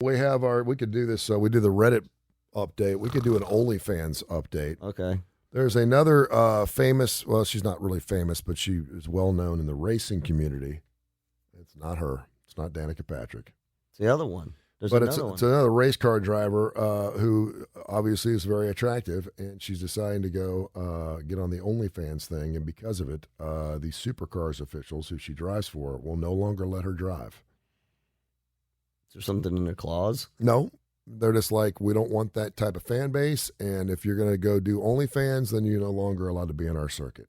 We could do this. We do the Reddit update. We could do an OnlyFans update. Okay. There's another famous, well, she's not really famous, but she is well known in the racing community. It's not her. It's not Danica Patrick. It's the other one. It's another race car driver who obviously is very attractive, and she's deciding to go get on the OnlyFans thing, and because of it, the supercars officials who she drives for will no longer let her drive. Is there something in the clause? No. They're just like, we don't want that type of fan base, and if you're going to go do OnlyFans, then you're no longer allowed to be in our circuit.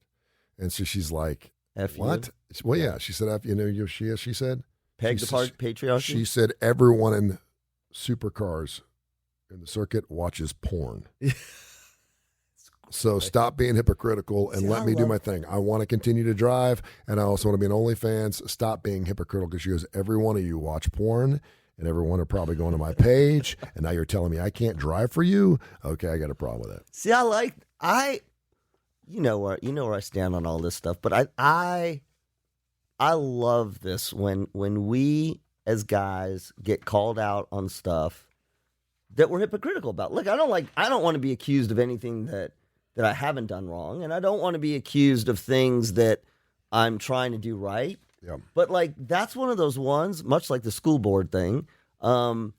And so she's like, F what? You? Well, yeah, she said, she said. Peg the patriarchy? She said everyone in supercars in the circuit watches porn. So stop being hypocritical and let me do my thing. I want to continue to drive, and I also want to be an OnlyFans. Stop being hypocritical, because she goes, every one of you watch porn, and everyone are probably going to my page, and now you're telling me I can't drive for you? Okay, I got a problem with that. See, you know where I stand on all this stuff, but I love this when we as guys get called out on stuff that we're hypocritical about. Look, I don't want to be accused of anything that I haven't done wrong, and I don't want to be accused of things that I'm trying to do right. Yeah. But like, that's one of those ones, much like the school board thing. I don't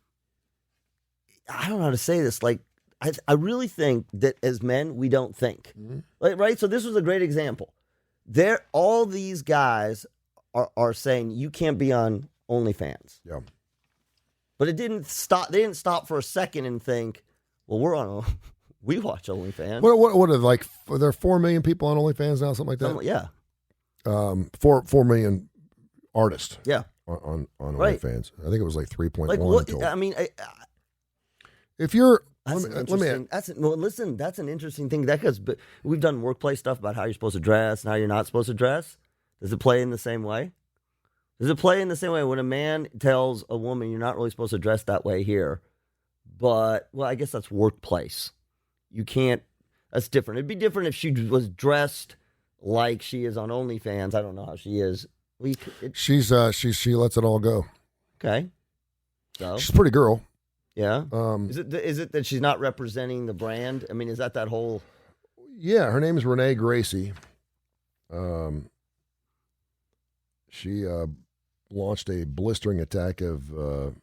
know how to say this. Like, I really think that as men, we don't think. Mm-hmm. Like, right? So this was a great example. All these guys are saying you can't be on OnlyFans. Yeah. But it didn't stop. They didn't stop for a second and think, well, we watch OnlyFans. What are like? Are there 4 million people on OnlyFans now? Something like that. Yeah. 4 million artists. Yeah. On right. OnlyFans. I think it was like 3.1. Like what? I mean, if you're, listen, that's an interesting thing. But we've done workplace stuff about how you're supposed to dress and how you're not supposed to dress. Does it play in the same way? Does it play in the same way when a man tells a woman you're not really supposed to dress that way here? But, well, I guess that's workplace. You can't, that's different. It'd be different if she was dressed like she is on OnlyFans. I don't know how she is. She lets it all go. Okay. So she's a pretty girl. Yeah. Is it that she's not representing the brand? I mean, is that whole? Yeah, her name is Renee Gracie. She launched a blistering attack of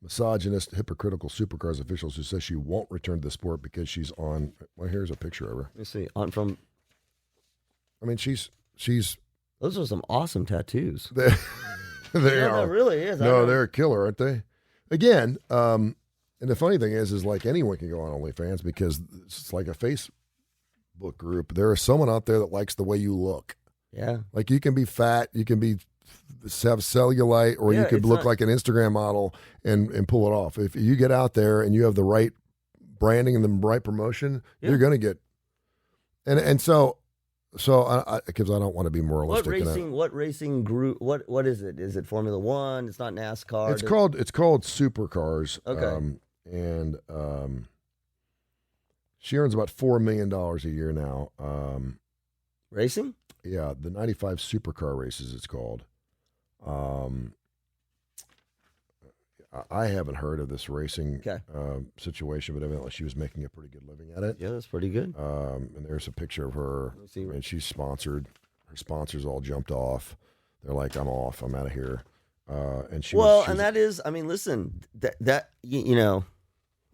misogynist, hypocritical supercars officials who says she won't return to the sport because she's on. Well, here's a picture of her. Let me see. I mean, she's. Those are some awesome tattoos. They are. That really is. No, they're a killer, aren't they? Again, and the funny thing is like anyone can go on OnlyFans because it's like a Facebook group. There is someone out there that likes the way you look. Yeah. Like you can be fat, you can have cellulite, or you could look like an Instagram model and pull it off. If you get out there and you have the right branding and the right promotion, you're going to get. And so because I don't want to be moralistic. What racing group? What is it? Is it Formula One? It's not NASCAR. It's called Supercars. Okay. And she earns about $4 million a year now. Racing? Yeah, the 95 Supercar races. It's called. I haven't heard of this racing situation, but evidently she was making a pretty good living at it. Yeah, that's pretty good. And there's a picture of her, and she's sponsored. Her sponsors all jumped off. They're like, "I'm off. I'm out of here." And that is, I mean, listen, that you know.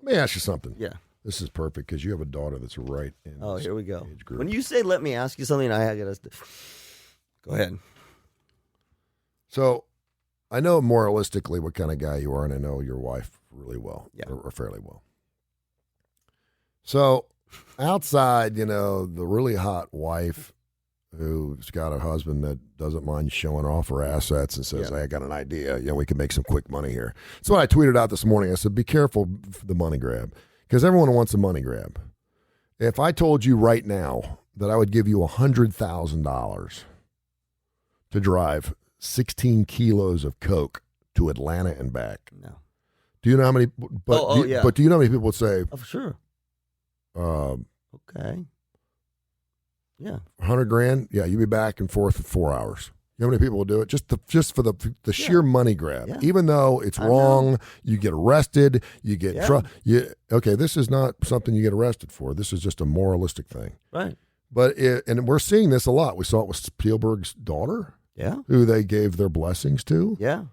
Let me ask you something. Yeah, this is perfect because you have a daughter that's right in. Oh, here we go. Age group. When you say, "Let me ask you something," I gotta go ahead. So, I know moralistically what kind of guy you are, and I know your wife really well, or fairly well. So, outside, the really hot wife who's got a husband that doesn't mind showing off her assets and says, "Hey, I got an idea. We can make some quick money here." So I tweeted out this morning. I said, "Be careful the money grab, because everyone wants a money grab." If I told you right now that I would give you $100,000 to drive 16 kilos of coke to Atlanta and back. No. Do you know how many? But do you know how many people would say? Oh, sure. Okay. Yeah. $100,000. Yeah, you'd be back and forth for 4 hours. You know how many people will do it just for the sheer money grab, even though it's I wrong. know. You get arrested. You get okay. This is not something you get arrested for. This is just a moralistic thing, Right. But and we're seeing this a lot. We saw it with Spielberg's daughter, who they gave their blessings to. Yeah.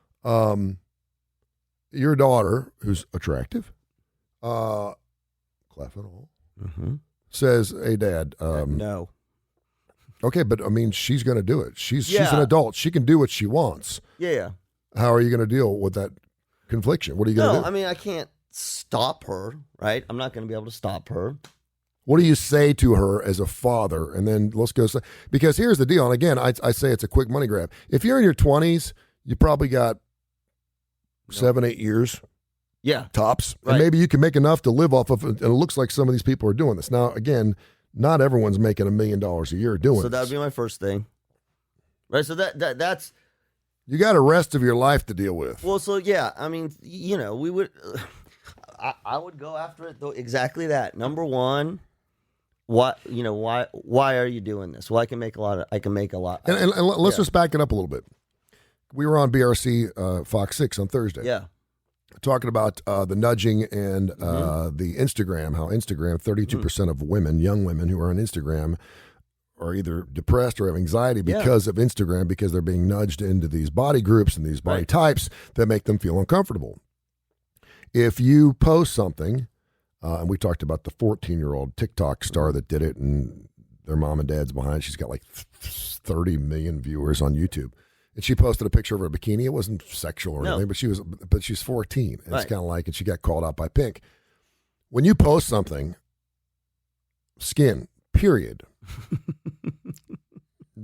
Your daughter, who's attractive, Klapow, says, "Hey, Dad, no." Okay, but I mean, she's going to do it. She's an adult. She can do what she wants. Yeah. How are you going to deal with that confliction? What are you going to do? No, I mean, I can't stop her, right? I'm not going to be able to stop her. What do you say to her as a father? And then let's go. Because here's the deal. And again, I say it's a quick money grab. If you're in your 20s, you probably got 7-8 years. Yeah. Tops. Right. And maybe you can make enough to live off of it. And it looks like some of these people are doing this. Now, again, not everyone's making $1 million a year doing it. So that would be my first thing. Right? So that's... You got a rest of your life to deal with. Well, so yeah, I mean, we would... I would go after it, though, exactly that. Number one, why are you doing this? Well, I can make a lot. And let's just back it up a little bit. We were on BRC Fox 6 on Thursday. Yeah. Talking about the nudging and the Instagram, how Instagram, 32% of women, young women who are on Instagram are either depressed or have anxiety because of Instagram, because they're being nudged into these body groups and these body types that make them feel uncomfortable. If you post something, and we talked about the 14-year-old TikTok star that did it, and their mom and dad's behind. She's got like 30 million viewers on YouTube. And she posted a picture of her bikini. It wasn't sexual or anything, but she's 14. And it's kind of like, and she got called out by Pink. When you post something, skin, period.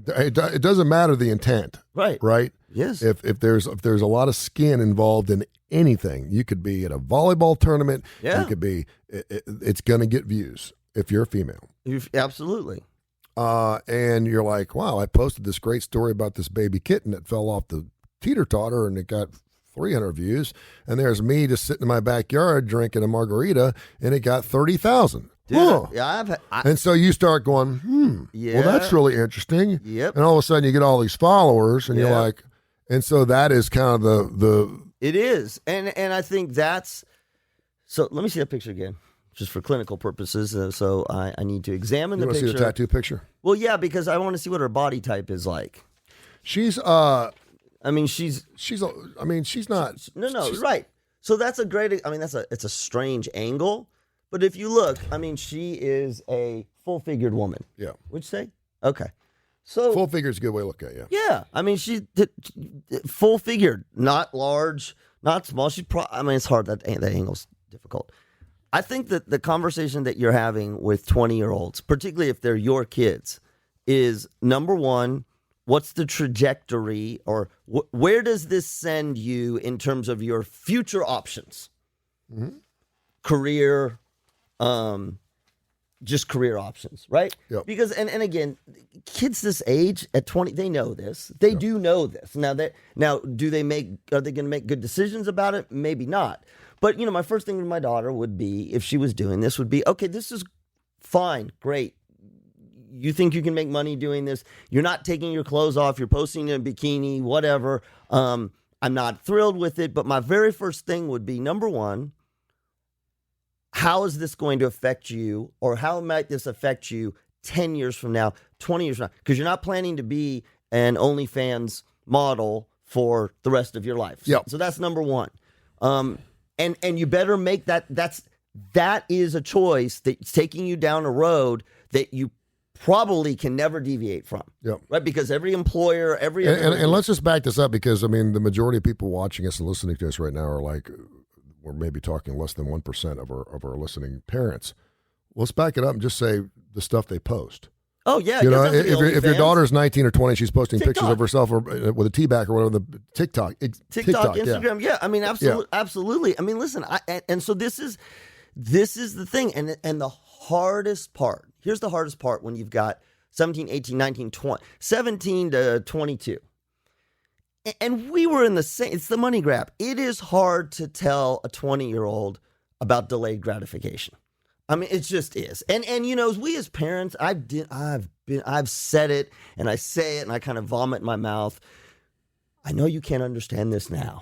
It doesn't matter the intent. Right? Yes. If there's a lot of skin involved in anything, you could be at a volleyball tournament. Yeah. You could be, it's going to get views if you're a female. Absolutely. And you're like, wow, I posted this great story about this baby kitten that fell off the teeter-totter and it got 300 views. And there's me just sitting in my backyard drinking a margarita and it got 30,000. Yeah, and so you start going, well, that's really interesting. Yep. And all of a sudden you get all these followers and you're like, and so that is kind of the It is. And I think that's, so let me see that picture again. Just for clinical purposes, so I need to examine the picture. You want to see the tattoo picture? Well, yeah, because I want to see what her body type is like. She's, I mean, she's not. No, right. So that's a great, it's a strange angle. But if you look, I mean, she is a full-figured woman. Yeah. Would you say? Okay. So full figured is a good way to look at it, yeah. Yeah. I mean, she's full-figured, not large, not small. It's hard. That angle's difficult. I think that the conversation that you're having with 20-year-olds, particularly if they're your kids, is number one, what's the trajectory or where does this send you in terms of your future options? Mm-hmm. Career, just career options, right? Yep. Because, and again, kids this age at 20, they know this. They do know this. Now, are they going to make good decisions about it? Maybe not. But, my first thing with my daughter would be, if she was doing this, would be, okay, this is fine, great. You think you can make money doing this. You're not taking your clothes off. You're posting in a bikini, whatever. I'm not thrilled with it. But my very first thing would be, number one, how is this going to affect you, or how might this affect you 10 years from now, 20 years from now? Because you're not planning to be an OnlyFans model for the rest of your life. So that's number one. And you better make that is a choice that's taking you down a road that you probably can never deviate from. Yep. Right? Because every employer, and let's just back this up, because I mean the majority of people watching us and listening to us right now are like, we're maybe talking less than 1% of our listening parents. Let's back it up and just say the stuff they post. Oh, yeah. If your daughter's 19 or 20, she's posting pictures of herself or with a tea bag or whatever, the TikTok, Instagram. Yeah. I mean, absolutely. I mean, listen, and so this is the thing. And the hardest part, here's the hardest part when you've got 17, 18, 19, 20, 17 to 22. And we were in the same, it's the money grab. It is hard to tell a 20-year-old about delayed gratification. I mean, it just is. And as we as parents, I've said it and I say it and I kind of vomit in my mouth. I know you can't understand this now,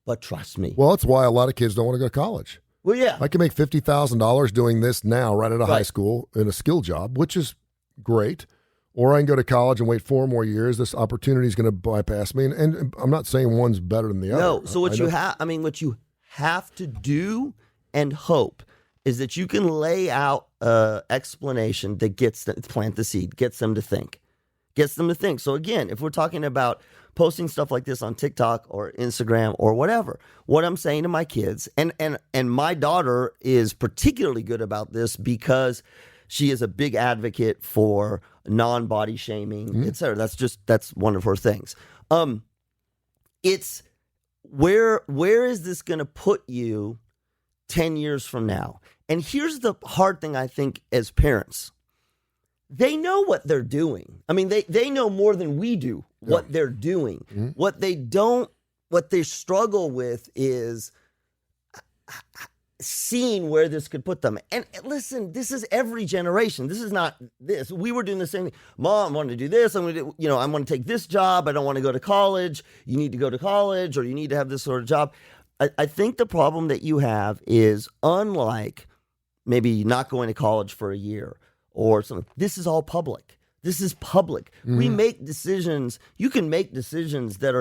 but trust me. Well, that's why a lot of kids don't want to go to college. Well, yeah. I can make $50,000 doing this now right out of high school in a skill job, which is great. Or I can go to college and wait 4 more years. This opportunity is going to bypass me. And I'm not saying one's better than the other. No. So what you have to do and hope is that you can lay out an explanation that plant the seed, gets them to think. So again, if we're talking about posting stuff like this on TikTok or Instagram or whatever, what I'm saying to my kids, and my daughter is particularly good about this because she is a big advocate for non-body shaming, et cetera. That's one of her things. It's where is this going to put you 10 years from now? And here's the hard thing, I think, as parents. They know what they're doing. I mean, they know more than we do what they're doing. What they struggle with is seeing where this could put them. And listen, this is every generation. This is not this. We were doing the same thing. Mom, I want to do this. I want to take this job. I don't want to go to college. You need to go to college, or you need to have this sort of job. I think the problem that you have is, unlike maybe not going to college for a year or something, this is all public. This is public. We make decisions. You can make decisions that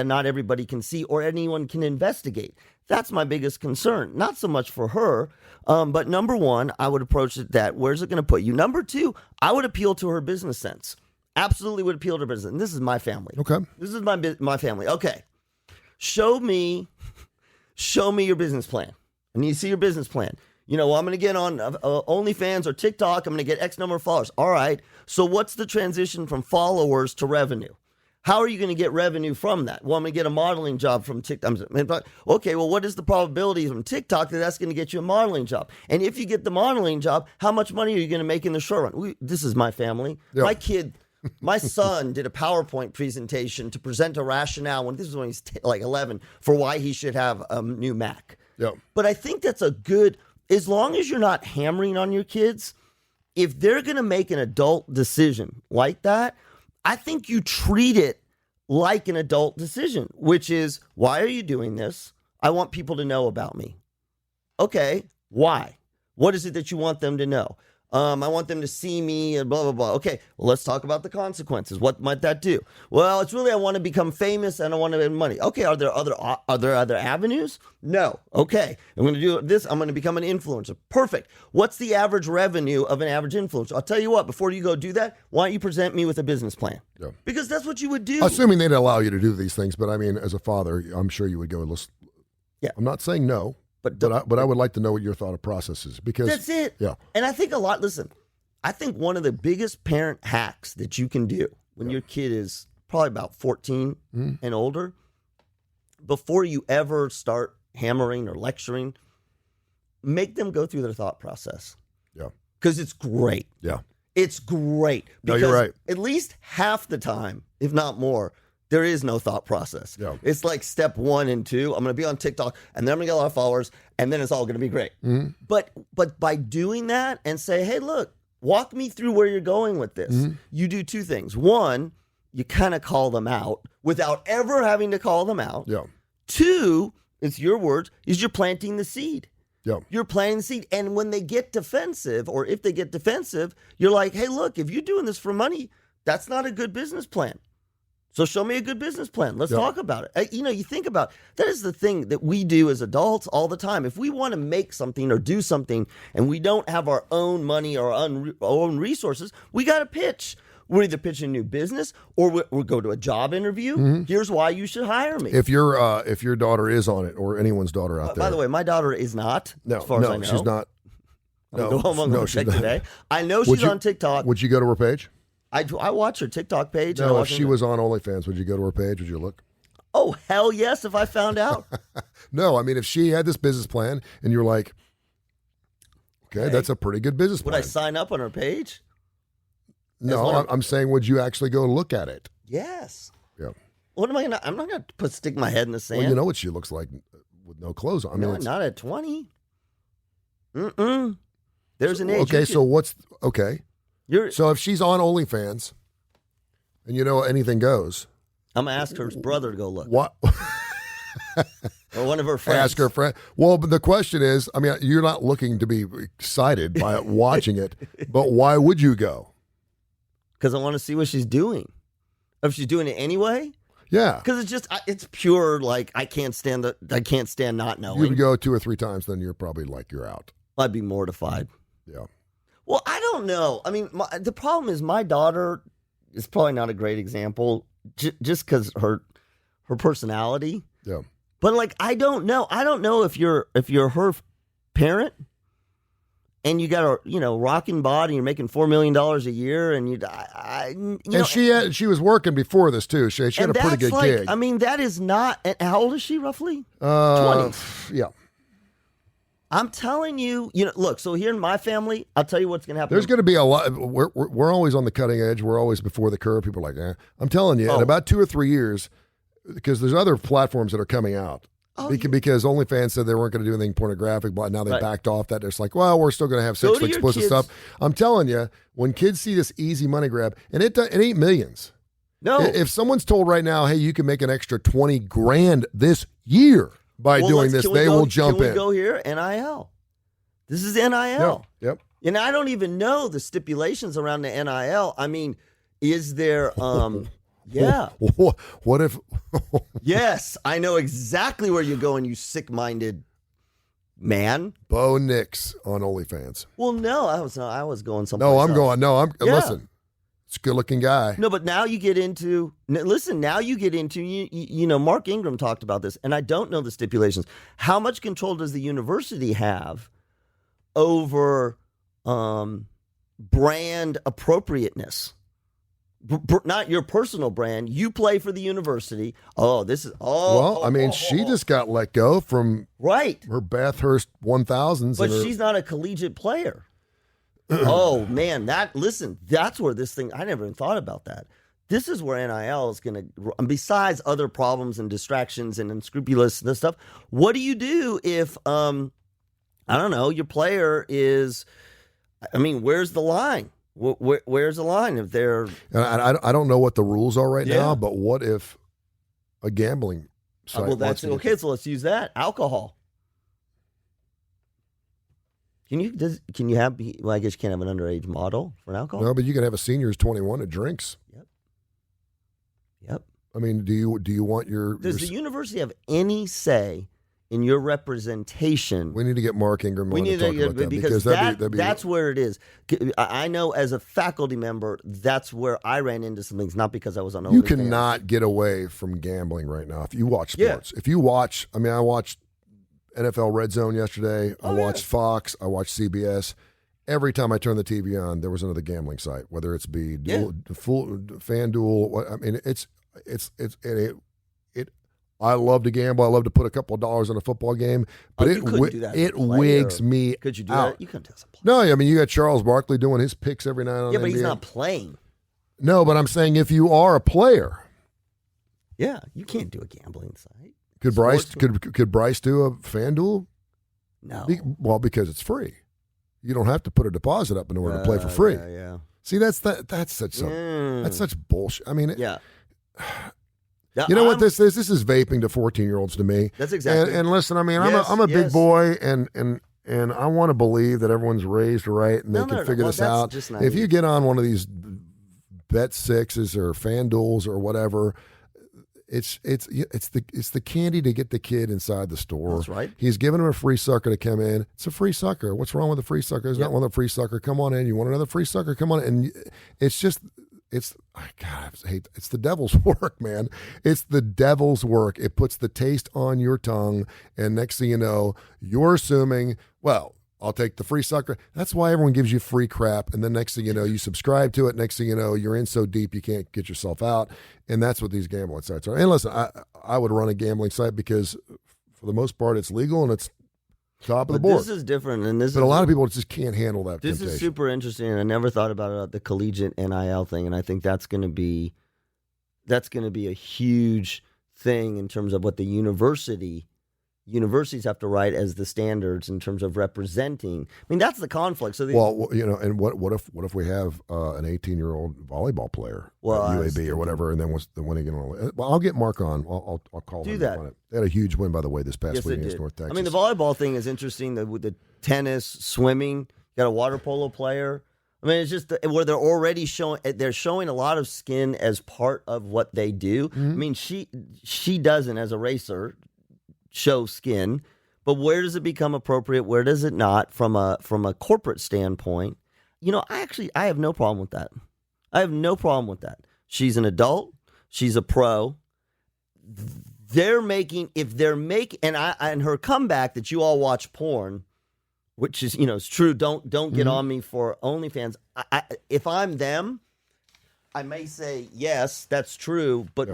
not everybody can see or anyone can investigate. That's my biggest concern. Not so much for her, but number one, I would approach it that where's it going to put you? Number two, I would appeal to her business sense. Absolutely would appeal to her business. And this is my family. Okay. This is my family. Okay. Show me your business plan. I need to see your business plan. I'm going to get on OnlyFans or TikTok. I'm going to get X number of followers. All right. So what's the transition from followers to revenue? How are you going to get revenue from that? Well, I'm going to get a modeling job from TikTok. Okay, well, what is the probability from TikTok that that's going to get you a modeling job? And if you get the modeling job, how much money are you going to make in the short run? This is my family. Yep. My son did a PowerPoint presentation to present a rationale when he's like 11 for why he should have a new Mac. Yep. But I think that's a good, as long as you're not hammering on your kids, if they're going to make an adult decision like that, I think you treat it like an adult decision, which is, why are you doing this? I want people to know about me. Okay, why? What is it that you want them to know? I want them to see me and blah, blah, blah. Okay, well, let's talk about the consequences. What might that do? Well, it's really, I want to become famous and I want to make money. Okay, are there other avenues? No. Okay, I'm going to do this. I'm going to become an influencer. Perfect. What's the average revenue of an average influencer? I'll tell you what, before you go do that, why don't you present me with a business plan? Yeah. Because that's what you would do. Assuming they'd allow you to do these things, but I mean, as a father, I'm sure you would go, listen. Yeah. I'm not saying no. But I would like to know what your thought process is, because that's it. Yeah. And I think I think one of the biggest parent hacks that you can do when your kid is probably about 14 and older, before you ever start hammering or lecturing, make them go through their thought process. Yeah. Because it's great. Yeah. It's great. Because you're right. At least half the time, if not more, there is no thought process. Yeah. It's like step 1 and 2. I'm going to be on TikTok, and then I'm going to get a lot of followers, and then it's all going to be great. Mm-hmm. But by doing that and say, hey, look, walk me through where you're going with this. Mm-hmm. You do 2 things. 1, you kind of call them out without ever having to call them out. Yeah. 2, it's your words, is you're planting the seed. Yeah. You're planting the seed. And when they get defensive, or if they get defensive, you're like, hey, look, if you're doing this for money, that's not a good business plan. So show me a good business plan. Let's talk about it. You think about, that is the thing that we do as adults all the time. If we want to make something or do something and we don't have our own money or our own resources, we got to pitch. We're either pitching a new business or we'll go to a job interview. Mm-hmm. Here's why you should hire me. If your daughter is on it, or anyone's daughter out there. By the way, my daughter is not. No, as far as I know. She's not. I'm going to check today. I know she's on TikTok. Would you go to her page? I watch her TikTok page. No, if she was on OnlyFans, would you go to her page? Would you look? Oh, hell yes, if I found out. No, I mean, if she had this business plan and you're like, okay, that's a pretty good business plan. Would I sign up on her page? No, I'm saying, would you actually go look at it? Yes. Yeah. What am I going to, I'm not going to stick my head in the sand. Well, you know what she looks like with no clothes on. I mean, not at 20. Mm-mm. There's an age. Okay, so what's okay? So if she's on OnlyFans, and anything goes, I'm gonna ask her brother to go look. What? Or one of her friends. Ask her friend. Well, but the question is, I mean, you're not looking to be excited by watching it, but why would you go? Because I want to see what she's doing. If she's doing it anyway. Yeah. Because it's pure, like, I can't stand not knowing. You would go 2 or 3 times, then you're probably like, you're out. I'd be mortified. Yeah. Well, I don't know. I mean, the problem is my daughter is probably not a great example just because her personality. Yeah. But like, I don't know. I don't know if you're her parent and you got a rocking body, you're making $4 million a year, and she was working before this too. She had a pretty good gig. I mean, that is not. How old is she roughly? 20. Yeah. I'm telling you, look. So here in my family, I'll tell you what's going to happen. There's going to be a lot. We're always on the cutting edge. We're always before the curve. People are like, I'm telling you, in about 2 or 3 years. Because there's other platforms that are coming out. Because OnlyFans said they weren't going to do anything pornographic, but now they backed off that. It's like, well, we're still going to have sexually explicit stuff. I'm telling you, when kids see this easy money grab, and it ain't millions. No. If someone's told right now, hey, you can make an extra $20,000 this year by doing this, they will jump in. Can we go here? NIL. This is NIL. Yep. And I don't even know the stipulations around the NIL. I mean, is there... Yeah. What if? Yes, I know exactly where you're going, you sick-minded man. Bo Nix on OnlyFans. Well, no, I was going someplace. No, I'm else. going. No, I'm. Yeah. Listen, it's a good-looking guy. No, but now you get into. Listen, now you get into. Mark Ingram talked about this, and I don't know the stipulations. How much control does the university have over brand appropriateness? Not your personal brand. You play for the university. She just got let go from her Bathurst 1000s. But she's not a collegiate player. Oh man, that's where this thing. I never even thought about that. This is where NIL is going to. Besides other problems and distractions and unscrupulous and this stuff, what do you do if I don't know, your player is? I mean, where's the line? Where's the line if they're? I don't know what the rules are right now, but what if a gambling site? Well, that's okay. So let's use that alcohol. Can you have? Well, I guess you can't have an underage model for an alcohol. No, but you can have a senior who's 21 that drinks. Yep. I mean, do you want your? Does the university have any say in your representation? We need to get Mark Ingram on to talk about that because that's where it is. I know as a faculty member, that's where I ran into some things, not because I was on OnlyFans. You cannot get away from gambling right now if you watch sports. If you watch, I watched NFL Red Zone yesterday. I watched Fox. I watched CBS. Every time I turned the TV on, there was another gambling site, whether it's FanDuel. I mean, I love to gamble. I love to put a couple of dollars on a football game, but it wigs me out. Could you do that? You couldn't do that. No, I mean, you got Charles Barkley doing his picks every night on NBA. But he's not playing. No, but I'm saying if you are a player. Yeah, you can't do a gambling site. Could Bryce do a FanDuel? No. Because it's free. You don't have to put a deposit up in order to play for free. Yeah. See, that's such bullshit. I mean, yeah. You know what this is? This is vaping to 14-year-olds to me. That's exactly. And listen, I mean, I'm a big boy, and I want to believe that everyone's raised right and they can figure this out. If you get on one of these Bet6s or FanDuels or whatever, it's the candy to get the kid inside the store. That's right. He's giving him a free sucker to come in. It's a free sucker. What's wrong with a free sucker? There's not one of the free sucker. Come on in. You want another free sucker? Come on in. And it's just. It's the devil's work, man. It's the devil's work. It puts the taste on your tongue, and next thing you know, you're assuming, well, I'll take the free sucker. That's why everyone gives you free crap, and then next thing you know, you subscribe to it. Next thing you know, you're in so deep you can't get yourself out, and that's what these gambling sites are. And listen, I would run a gambling site because, for the most part, it's legal and it's top of the board. This is different, but a lot of people just can't handle that. This temptation. Is super interesting, and I never thought about the collegiate NIL thing, and I think that's going to be a huge thing in terms of what the university, universities have to write as the standards in terms of representing. I mean, that's the conflict. So, and what if we have an 18-year-old volleyball player at UAB or whatever, and then when again? Well, I'll get Mark on. I'll call him. That. On it. They had a huge win, by the way, this past week against North Texas. I mean, the volleyball thing is interesting. With the tennis, swimming, you got a water polo player. I mean, it's just where they're already showing a lot of skin as part of what they do. Mm-hmm. I mean, she doesn't, as a racer, show skin, but where does it become appropriate? Where does it not? From a corporate standpoint, I have no problem with that. I have no problem with that. She's an adult. She's a pro. And her comeback that you all watch porn, which is, it's true. Don't get on me for OnlyFans. If I'm them, I may say, yes, that's true, but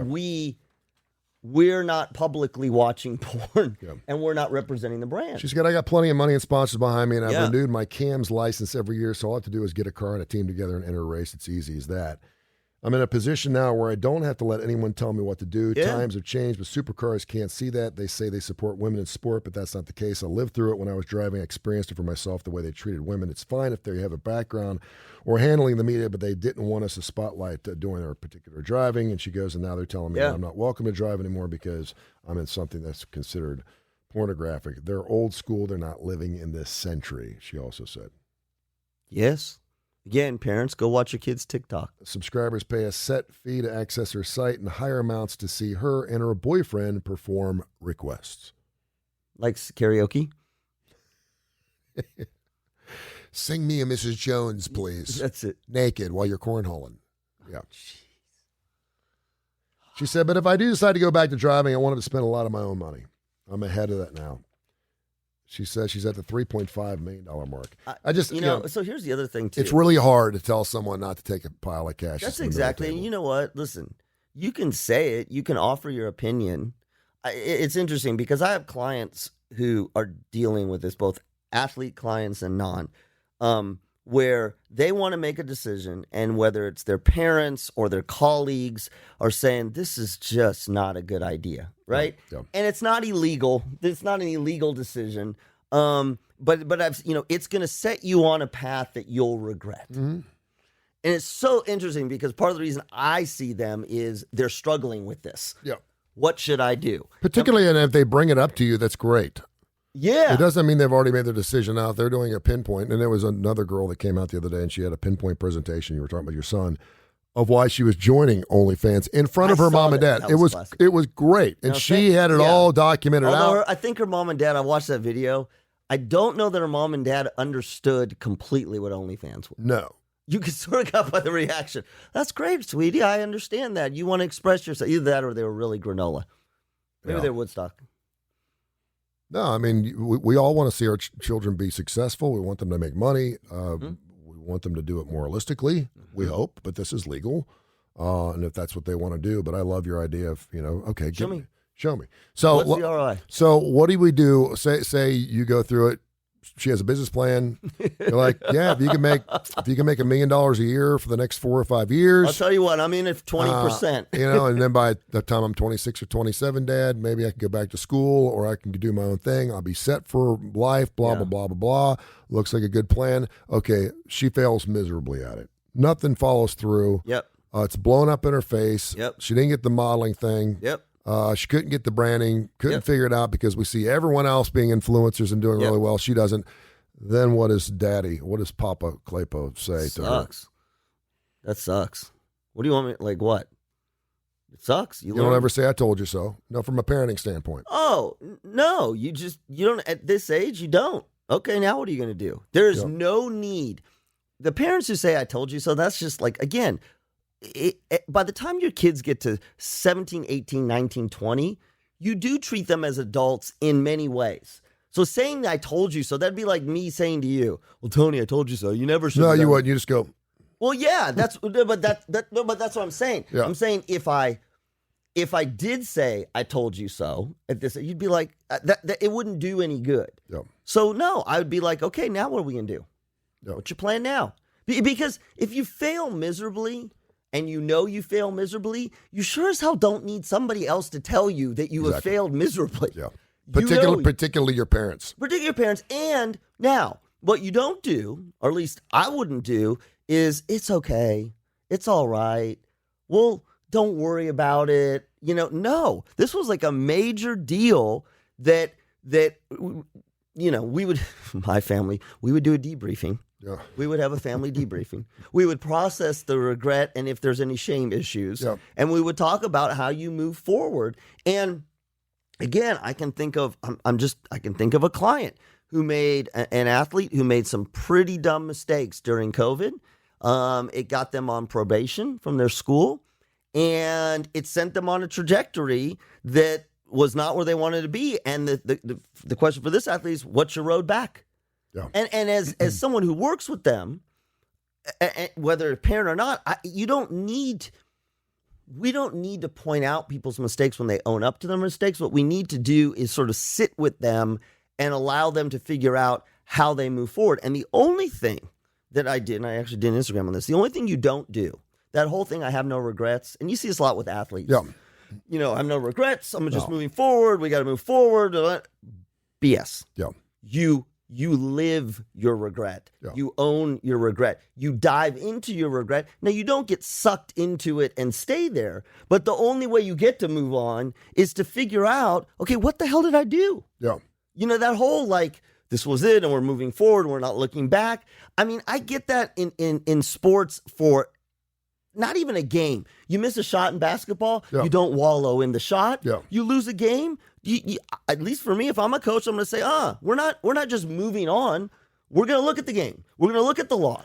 we're not publicly watching porn, and we're not representing the brand. I got plenty of money and sponsors behind me, and I've renewed my CAMS license every year, so all I have to do is get a car and a team together and enter a race. It's easy as that. I'm in a position now where I don't have to let anyone tell me what to do. Yeah. Times have changed, but supercars can't see that. They say they support women in sport, but that's not the case. I lived through it when I was driving. I experienced it for myself, the way they treated women. It's fine if they have a background or handling the media, but they didn't want us to spotlight doing their particular driving. And she goes, and now they're telling me I'm not welcome to drive anymore because I'm in something that's considered pornographic. They're old school. They're not living in this century, she also said. Yes. Again, parents, go watch your kids' TikTok. Subscribers pay a set fee to access her site and higher amounts to see her and her boyfriend perform requests. Like karaoke? Sing me a Mrs. Jones, please. That's it. Naked while you're cornholing. Yeah. She said, but if I do decide to go back to driving, I wanted to spend a lot of my own money. I'm ahead of that now. She says she's at the $3.5 million mark. So here's the other thing, too. It's really hard to tell someone not to take a pile of cash. That's exactly. And you know what? Listen, you can say it. You can offer your opinion. It's interesting because I have clients who are dealing with this, both athlete clients and non, where they want to make a decision, and whether it's their parents or their colleagues are saying, this is just not a good idea, right? Yeah. And it's not illegal. It's not an illegal decision. But I've, it's going to set you on a path that you'll regret. Mm-hmm. And it's so interesting because part of the reason I see them is they're struggling with this. Yeah. What should I do? Particularly, and if they bring it up to you, that's great. Yeah. It doesn't mean they've already made their decision out. They're doing a pinpoint. And there was another girl that came out the other day, and she had a pinpoint presentation. You were talking about your son, of why she was joining OnlyFans in front of her mom and dad. It was great. And she had it all documented out. I think her mom and dad, I watched that video. I don't know that her mom and dad understood completely what OnlyFans was. No. You could sort of got by the reaction. That's great, sweetie. I understand that. You want to express yourself. Either that or they were really granola. Maybe they're Woodstock. No, I mean, we all want to see our children be successful. We want them to make money. We want them to do it moralistically, we hope, but this is legal. And if that's what they want to do. But I love your idea of, okay, show me. So what's the ROI? So what do we do? Say you go through it. She has a business plan. You're like, yeah, if you can make $1 million a year for the next 4 or 5 years. I'll tell you what, I'm in at 20%. And then by the time I'm 26 or 27, Dad, maybe I can go back to school or I can do my own thing. I'll be set for life, blah, blah, blah, blah, blah. Looks like a good plan. Okay, she fails miserably at it. Nothing follows through. Yep. It's blown up in her face. Yep. She didn't get the modeling thing. Yep. She couldn't get the branding, couldn't figure it out because we see everyone else being influencers and doing really well. She doesn't. Then what does Papa Klapow say to her? That sucks. What do you want me, like what? It sucks. You don't ever say, I told you so. No, from a parenting standpoint. Oh, no. You don't, at this age, you don't. Okay, now what are you going to do? There is no need. The parents who say, I told you so, that's just like, again, by the time your kids get to 17, 18, 19, 20, you do treat them as adults in many ways. So saying I told you so, that'd be like me saying to you, well, Tony, I told you so. You never should. No, you wouldn't. You just go. Well, yeah, but that's what I'm saying. Yeah. I'm saying if I did say I told you so at this, you'd be like, that it wouldn't do any good. Yeah. So no, I would be like, okay, now what are we going to do? Yeah. What's your plan now? Because if you fail miserably, and you fail miserably, you sure as hell don't need somebody else to tell you that you have failed miserably. Yeah. Particularly your parents. Particularly your parents. And now, what you don't do, or at least I wouldn't do, is it's okay. It's all right. Well, don't worry about it. No. This was like a major deal that we would, my family, we would do a debriefing. Yeah. We would have a family debriefing. We would process the regret and if there's any shame issues. Yeah. And we would talk about how you move forward. And again, I can think of a client who made an athlete who made some pretty dumb mistakes during COVID. It got them on probation from their school, and it sent them on a trajectory that was not where they wanted to be. And the question for this athlete is, what's your road back? Yeah. And as someone who works with them, whether a parent or not, we don't need to point out people's mistakes when they own up to their mistakes. What we need to do is sort of sit with them and allow them to figure out how they move forward. And the only thing that I did, and I actually did an Instagram on this, the only thing you don't do, that whole thing, I have no regrets, and you see this a lot with athletes. Yeah. I have no regrets. I'm just moving forward. We got to move forward. BS. Yeah. You live your regret. Yeah. You own your regret. You dive into your regret. Now, you don't get sucked into it and stay there, but the only way you get to move on is to figure out, okay, what the hell did I do? Yeah. That whole this was it and we're moving forward and we're not looking back. I mean, I get that in sports for not even a game. You miss a shot in basketball, you don't wallow in the shot. Yeah. You lose a game, you, at least for me, if I'm a coach, I'm going to say, we're not just moving on. We're going to look at the game. We're going to look at the loss.